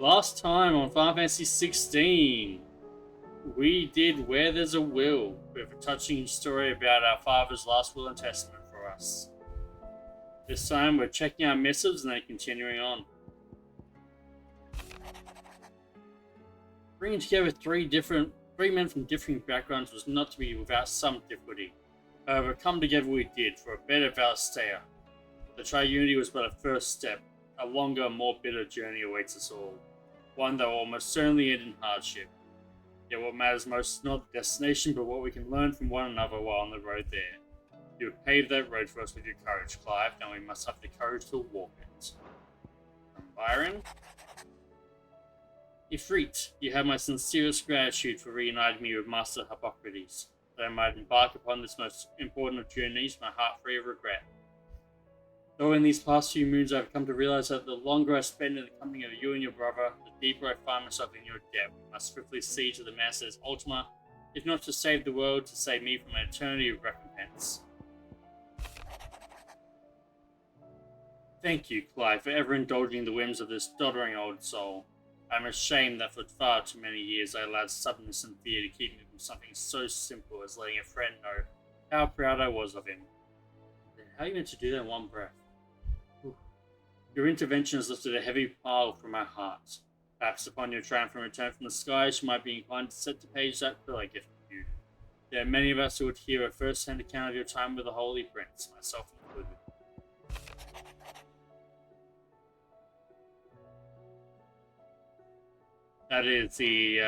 Last time on Final Fantasy 16, we did Where There's a Will, with a touching story about our father's last will and testament for us. This time we're checking our missives and then continuing on. Bringing together three men from differing backgrounds was not to be without some difficulty. However, come together we did for a better Valsteia. The Triunity was but a first step. A longer, more bitter journey awaits us all. One that will almost certainly end in hardship. Yet what matters most is not the destination, but what we can learn from one another while on the road there. You have paved that road for us with your courage, Clive. Now we must have the courage to walk it. From Byron. Ifrit, you have my sincerest gratitude for reuniting me with Master Hippocrates. That I might embark upon this most important of journeys, my heart free of regret. Though in these past few moons I've come to realize that the longer I spend in the company of you and your brother, the deeper I find myself in your debt. We must swiftly see to the Master's Ultima, if not to save the world, to save me from an eternity of recompense. Thank you, Clive, for ever indulging the whims of this doddering old soul. I am ashamed that for far too many years I allowed stubbornness and fear to keep me from something so simple as letting a friend know how proud I was of him. How are you meant to do that in one breath? Your intervention has lifted a heavy pile from my heart. Perhaps upon your triumphant return from the skies, you might be inclined to set to page that bill I gifted you. There are many of us who would hear a first-hand account of your time with the Holy Prince, myself included. That is the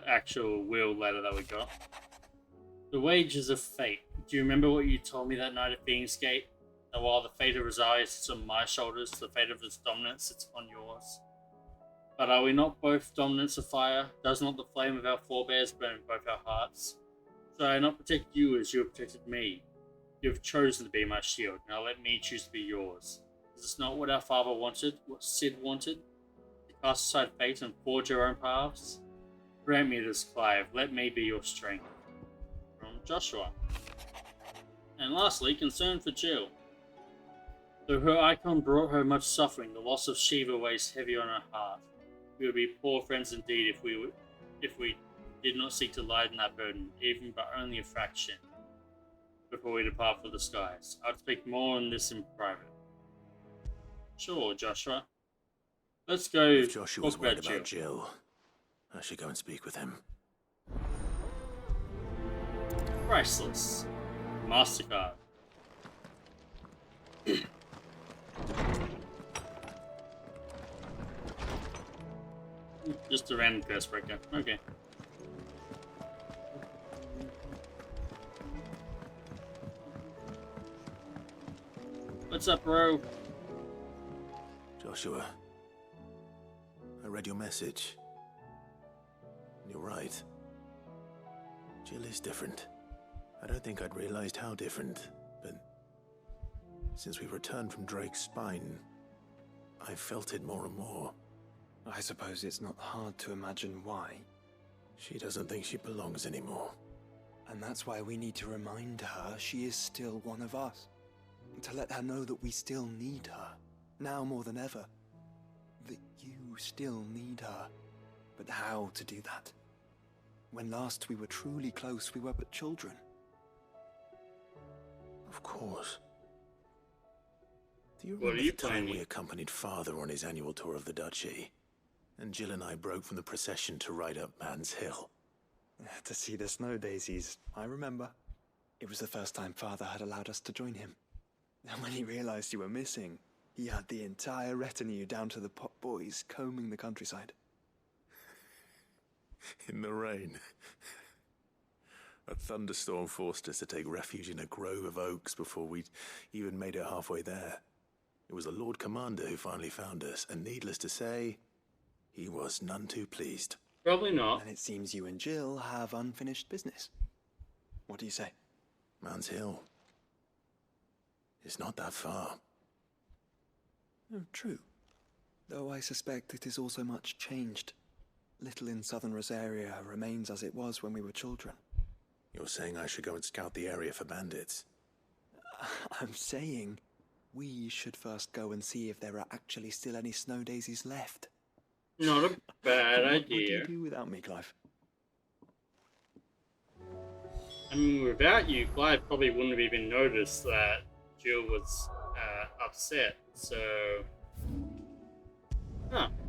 actual will letter that we got. The wages of fate. Do you remember what you told me that night at Phoenix Gate? That while the fate of Rosaria sits on my shoulders, the fate of this dominant sits upon yours. But are we not both dominants of fire? Does not the flame of our forebears burn in both our hearts? Shall I not protect you as you have protected me? You have chosen to be my shield, now let me choose to be yours. Is this not what our father wanted, what Sid wanted? To cast aside fate and forge our own paths? Grant me this, Clive, let me be your strength. From Joshua. And lastly, concern for Jill. Though her icon brought her much suffering, the loss of Shiva weighs heavy on her heart. We would be poor friends indeed if we did not seek to lighten that burden, even but only a fraction, before we depart for the skies. I'll speak more on this in private. Sure, Joshua. Let's go. If Joshua's talk worried about about Jill, I should go and speak with him. Priceless. MasterCard. Just a random curse breaker. Okay. What's up, bro? Joshua, I read your message. You're right. Jill is different. I don't think I'd realized how different, but since we returned from Drake's spine, I felt it more and more. I suppose it's not hard to imagine why. She doesn't think she belongs anymore. And that's why we need to remind her she is still one of us. To let her know that we still need her, now more than ever. That you still need her. But how to do that? When last we were truly close, we were but children. Of course. Do you What are remember you the time planning? we accompanied Father on his annual tour of the Duchy? And Jill and I broke from the procession to ride up Man's Hill. To see the snow daisies, I remember. It was the first time Father had allowed us to join him. And when he realized you were missing, he had the entire retinue down to the pot boys combing the countryside. In the rain. A thunderstorm forced us to take refuge in a grove of oaks before we'd even made it halfway there. It was the Lord Commander who finally found us, and needless to say, he was none too pleased. Probably not. And it seems you and Jill have unfinished business. What do you say? Man's Hill. It's not that far. Oh, true. Though I suspect it is also much changed. Little in southern Rosaria remains as it was when we were children. You're saying I should go and scout the area for bandits? I'm saying we should first go and see if there are actually still any snow daisies left. Not a bad What would idea. you do without me, Clive? I mean, without you, Clive probably wouldn't have even noticed that Jill was upset. So,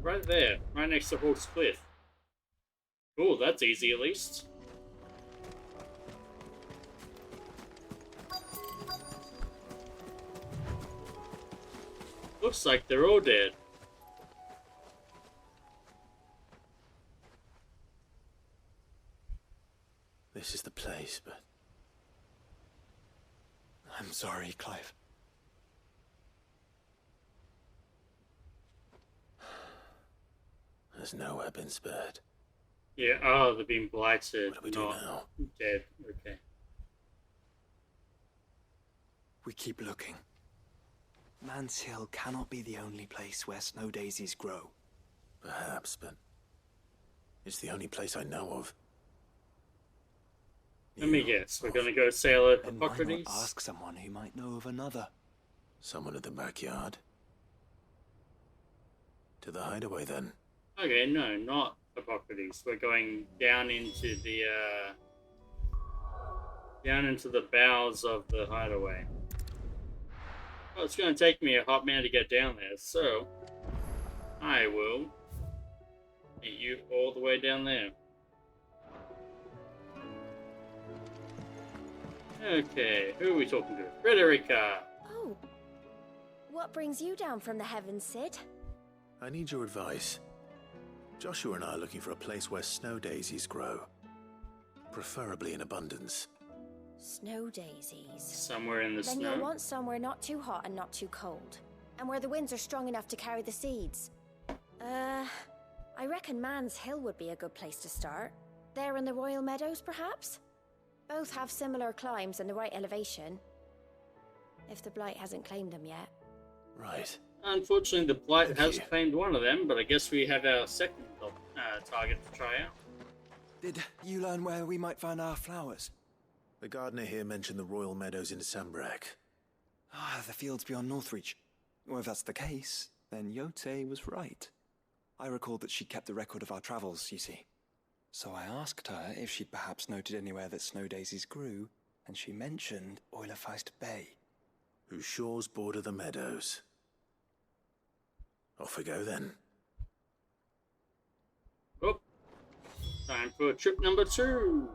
right there, right next to Hawk's Cliff. Cool, that's easy at least. Looks like they're all dead. This is the place, but I'm sorry, Clive. there's nowhere been spared. Yeah, oh, they've been blighted, What do we do not now? dead. Okay. We keep looking. Man's Hill cannot be the only place where snow daisies grow. Perhaps, but it's the only place I know of. Let me guess, we're gonna go sail at Then why not Hippocrates? ask someone who might know of another? Someone at the backyard. To the hideaway, then. Okay, no, not Hippocrates. We're going down into the bowels of the hideaway. Well, it's going to take me a hot minute to get down there, so I will meet you all the way down there. Okay, who are we talking to? Frederica! Oh. What brings you down from the heavens, Sid? I need your advice. Joshua and I are looking for a place where snow daisies grow. Preferably in abundance. Snow daisies. Somewhere in the Then snow? you'll want somewhere not too hot and not too cold. And where the winds are strong enough to carry the seeds. I reckon Man's Hill would be a good place to start. There in the Royal Meadows, perhaps? Both have similar climbs and the right elevation. If the Blight hasn't claimed them yet. Right. Unfortunately, the Blight Thank has you. claimed one of them, but I guess we have our second target to try out. Did you learn where we might find our flowers? The gardener here mentioned the Royal Meadows in Sambrak. Ah, the fields beyond Northreach. Well, if that's the case, then Yote was right. I recalled that she kept a record of our travels, you see. So I asked her if she'd perhaps noted anywhere that snow daisies grew, and she mentioned Oilerfeist Bay. Whose shores border the meadows. Off we go then. Oh, time for trip number 2.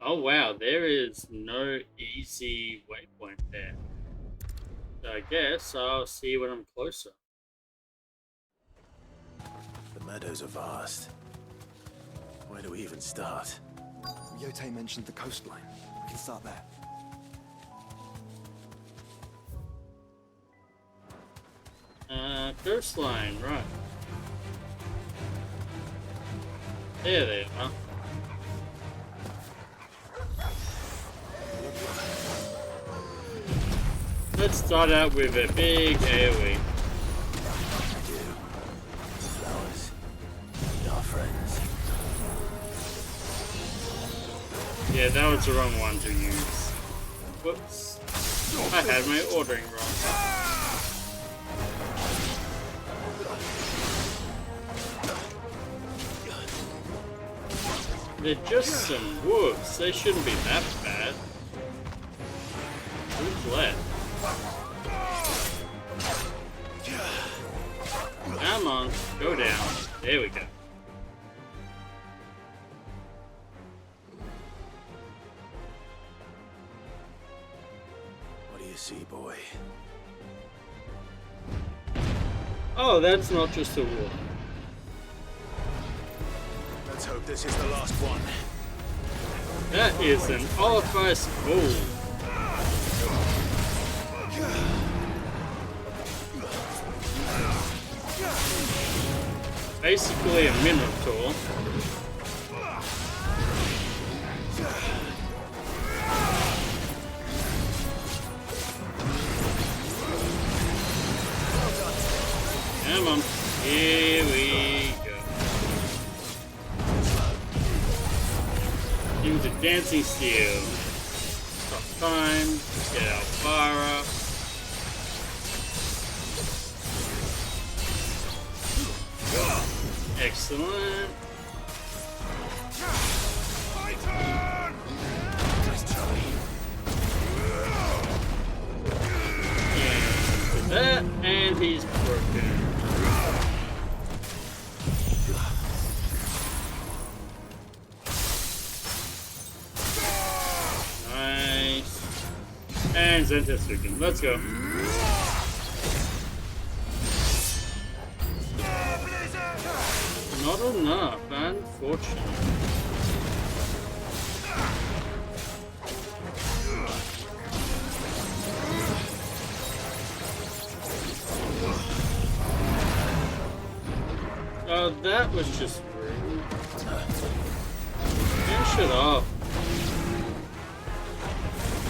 Oh wow, there is no easy waypoint there. So I guess I'll see when I'm closer. The meadows are vast. Where do we even start? Yote mentioned the coastline. We can start there. Coastline, right. There they are. Let's start out with a big AoE. Flowers. And our friends. Yeah, that was the wrong one to use. Whoops. I had my ordering wrong. They're just some wolves. They shouldn't be that bad. Who's left? Come on, go down. There we go. What do you see, boy? Oh, that's not just a wolf. Let's hope this is the last one. That is an Oilerfeist bull. Basically a minotaur. Come on, here we go. Into Dancing Steel. Stop time, get our fire up. Excellent. And that, and he's broken. Nice. And Zentetsuken. Let's go. Not enough, unfortunately. Oh, that was just rude. Finish it off.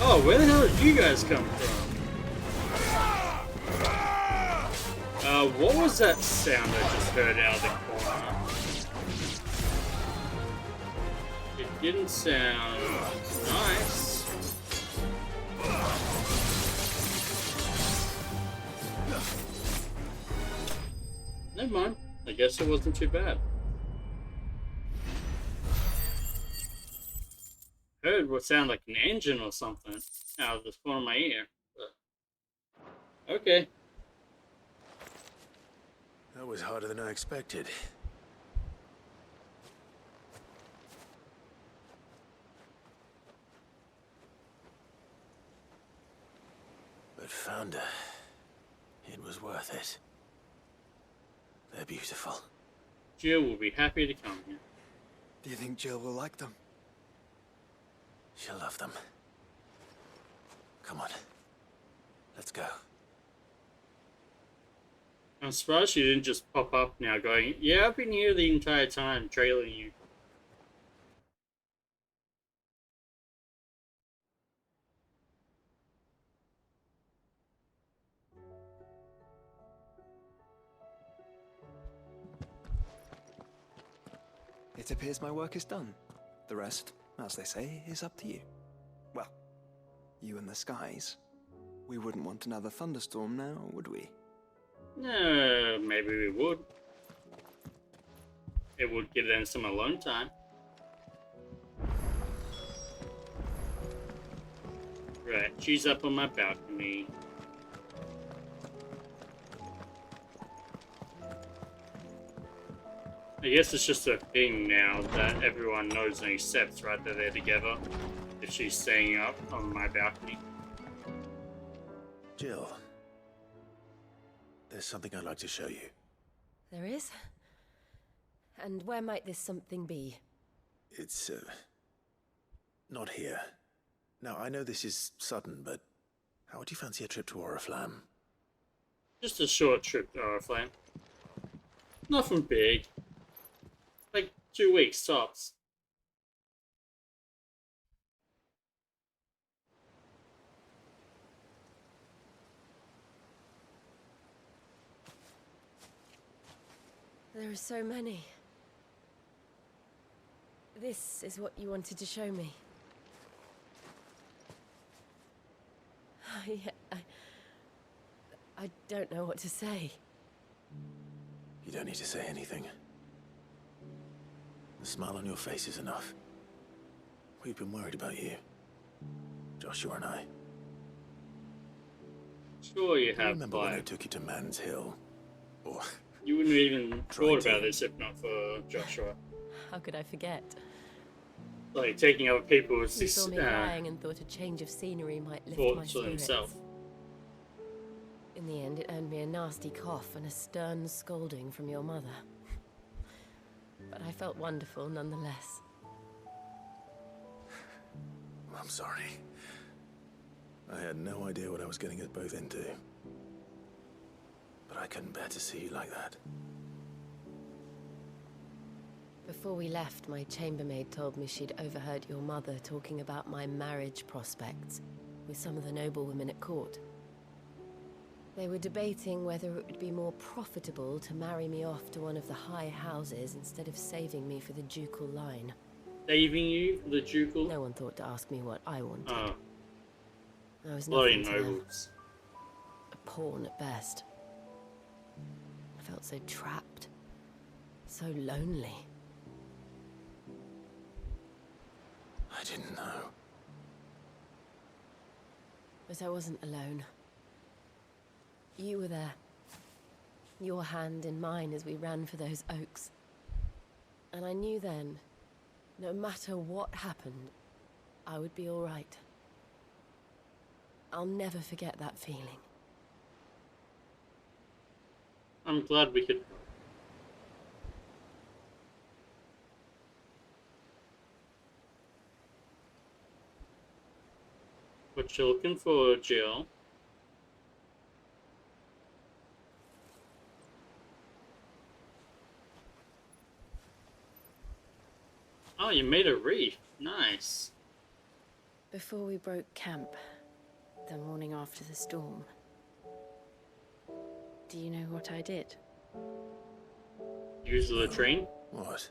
Oh, where the hell did you guys come from? What was that sound I just heard out of the corner? It didn't sound nice. Never mind. I guess it wasn't too bad. Heard what sounded like an engine or something out of the corner of my ear. But okay. That was harder than I expected. But found her. It was worth it. They're beautiful. Jill will be happy to come here. Do you think Jill will like them? She'll love them. Come on. Let's go. I'm surprised she didn't just pop up now going, yeah, I've been here the entire time, trailing you. It appears my work is done. The rest, as they say, is up to you. Well, you and the skies. We wouldn't want another thunderstorm now, would we? Maybe we would. It would give them some alone time. Right, she's up on my balcony. I guess it's just a thing now that everyone knows and accepts, right, that they're together. If she's staying up on my balcony. Jill, there's something I'd like to show you. There is? And where might this something be? It's, not here. Now, I know this is sudden, but how would you fancy a trip to Oriflamme? Just a short trip to Oriflamme. Nothing big. Like 2 weeks tops. There are so many. This is what you wanted to show me. I don't know what to say. You don't need to say anything. The smile on your face is enough. We've been worried about you. Joshua and I. Sure you have, Remember when I Clive. took you to Man's Hill? Or You wouldn't have even Tried thought to. about this if not for Joshua. How could I forget? Like, taking other people's You saw me crying and thought a change of scenery might lift my thoughts for spirits. himself. In the end, it earned me a nasty cough and a stern scolding from your mother. But I felt wonderful nonetheless. I'm sorry. I had no idea what I was getting us both into. But I couldn't bear to see you like that. Before we left, my chambermaid told me she'd overheard your mother talking about my marriage prospects with some of the noblewomen at court. They were debating whether it would be more profitable to marry me off to one of the high houses instead of saving me for the ducal line. Saving you for the ducal? No one thought to ask me what I wanted. Oh, I was bloody nothing to them. nobles. A pawn at best. I felt so trapped. So lonely. I didn't know. But I wasn't alone. You were there. Your hand in mine as we ran for those oaks. And I knew then, no matter what happened, I would be all right. I'll never forget that feeling. I'm glad we could. What you looking for, Jill? Oh, you made a reef. Nice. Before we broke camp, the morning after the storm, do you know what I did? Use the latrine? What?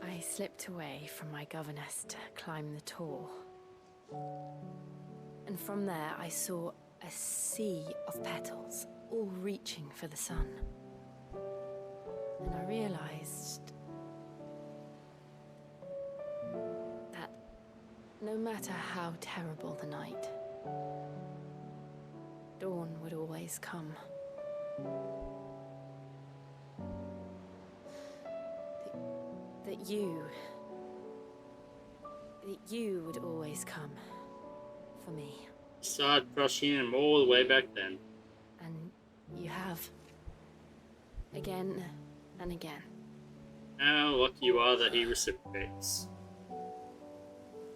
I slipped away from my governess to climb the tor. And from there I saw a sea of petals, all reaching for the sun. And I realized that no matter how terrible the night, dawn would always come. That you would always come for me. Started crushing him all the way back then. And you have. Again and again. How lucky you are that he reciprocates.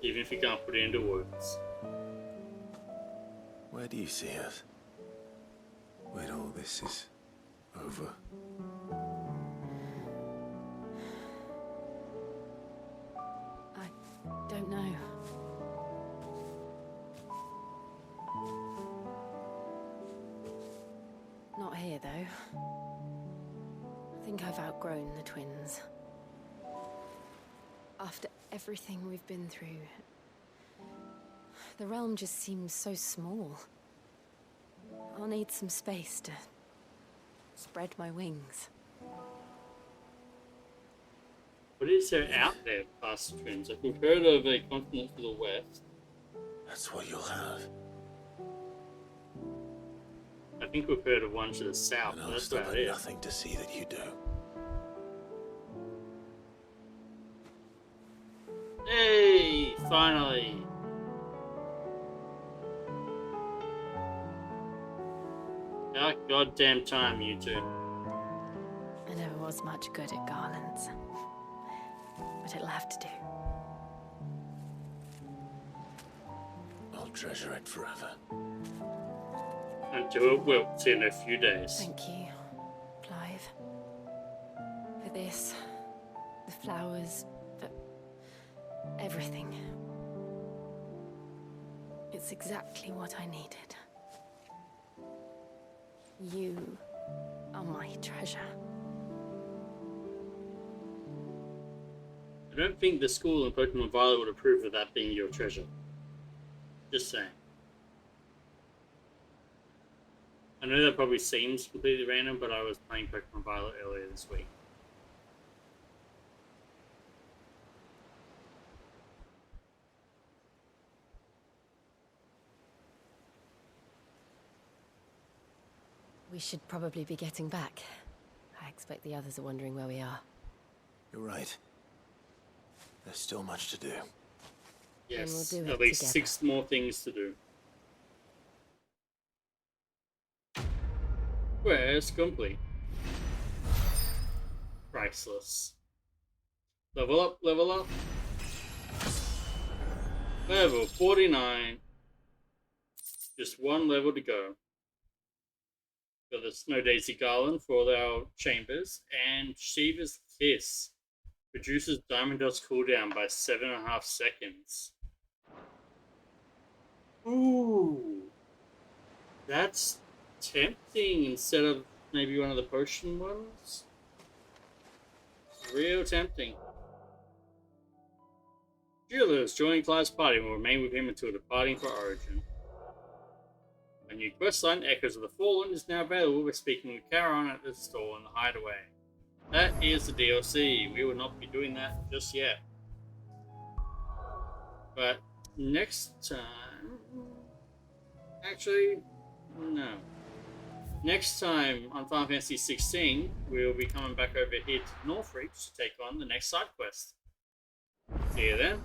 Even if you can't put it into words. Where do you see us? When all this is over? I don't know. Not here, though. I think I've outgrown the twins. After everything we've been through, the realm just seems so small. I'll need some space to spread my wings. What is there out there past the twins? I've heard of a continent to the west. That's what you'll have. I think we've heard of one to the south, And but I'll that's stop about at it. nothing to see that you do. Hey, finally. About goddamn time, you two. I never was much good at garlands, but it'll have to do. I'll treasure it forever. Until it wilts in a few days. Thank you, Clive. For this, the flowers, for everything. It's exactly what I needed. You are my treasure. I don't think the school in Pokemon Violet would approve of that being your treasure. Just saying. I know that probably seems completely random, but I was playing Pokemon Violet earlier this week. We should probably be getting back. I expect the others are wondering where we are. You're right. There's still much to do. Yes, we'll do it at least together. 6 more things to do. Where's complete? Priceless. Level up, level up. Level 49. Just 1 level to go. Got the Snow Daisy Garland for all our chambers, and Shiva's Kiss reduces Diamond Dust cooldown by 7.5 seconds. Ooh, that's tempting instead of maybe one of the potion ones. Real tempting. Jill is joining Clive's party and will remain with him until departing for Origin. A new questline, Echoes of the Fallen, is now available by speaking with Charon at the store in the Hideaway. That is the DLC. We will not be doing that just yet. But next time... Actually, no. Next time on Final Fantasy 16, we'll be coming back over here to Northrreach to take on the next side quest. See you then.